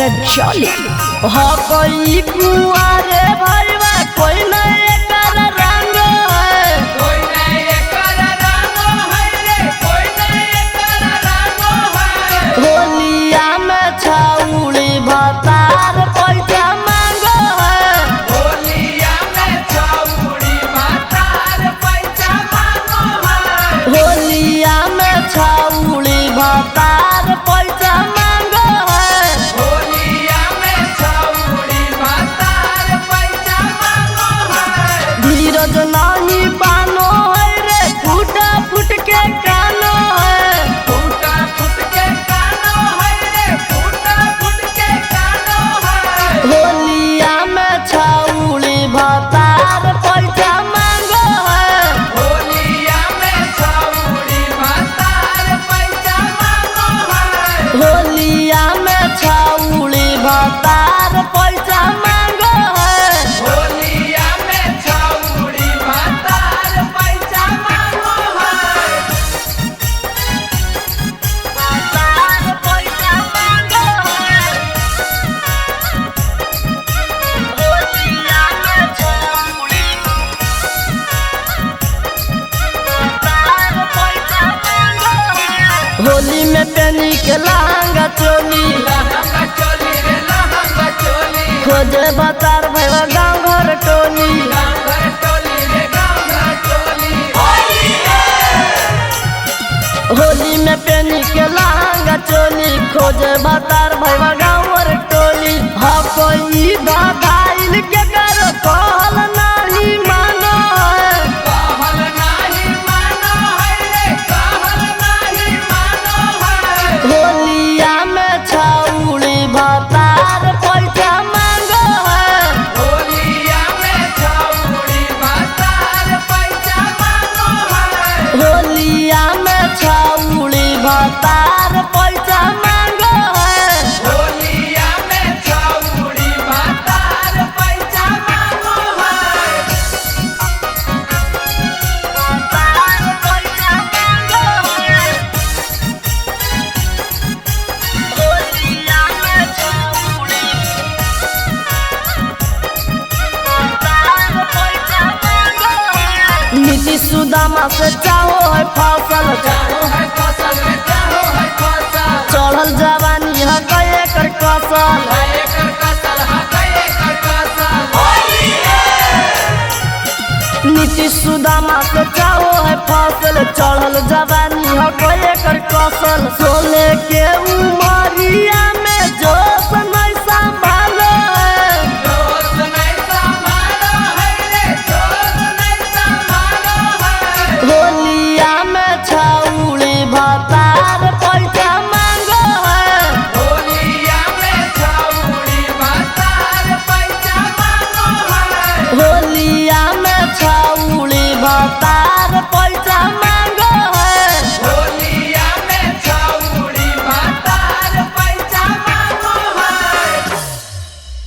रजौली हो कोई कुआरे भरवा कोई नहीं कर रंग है, कोई नहीं कर रंग है रे, कोई नहीं कर रंग है। होलिया में छाउली भतार पैसा मांगो है, होलिया में छौड़ी भतार पैसा मांगो है। होलिया में छाउली भतार पैसा मांगो है। होलिया में छौड़ी भतार पैसा मांगो है। धीरज नहीं बानो है रे फूटा फूट के कानो है, फूटा फूट के कानो है रे, फूटा फूट के कानो है। होलिया में छाउली भतार पैसा मांगो है, होलिया में छौड़ी भतार पैसा मांगो है। होलिया में छाउली भतार पैसा मांगो है। होलिया में छौड़ी भतार पैसा मांगो है। भतार पैसा मांगो है। होलिया में छाउली भतार पैसा मांगो है। होली में पेनी के लहंगा चोली लहंगा चोली रे लहंगा चोली, खोजे भतार भैया गाँव घर टोली, गाँव घर टोली रे गाँव घर टोली। होली में पेनी के लहंगा चोली खोजे भतार भैया गाँव घर टोली। हा कोई दादाइल के कर कहल नहीं मानो है, कहल नहीं मानो है रे, कहल नहीं मानो है। होलिया में छाउली भतार पैसा मांगो है, होलिया में छौड़ी भतार पैसा मांगो है। होलिया में छाउली भतार पैसा मांगो है। होलिया में छौड़ी भतार पैसा मांगो है। भतार पैसा मांगो है। होलिया में छाउली भतार पैसा मांगो है। नीति सुदामा से चाहो है फसल, चाहो है फसल रे, चाहो है फसल। चढ़ल जवानी है कए कर कसल, है एकर फसल, हाँ गए एकर फसल। नीति सुदामा से चाहो है फसल, चढ़ल जवानी है कए कर कसल। सोले के उमरिया में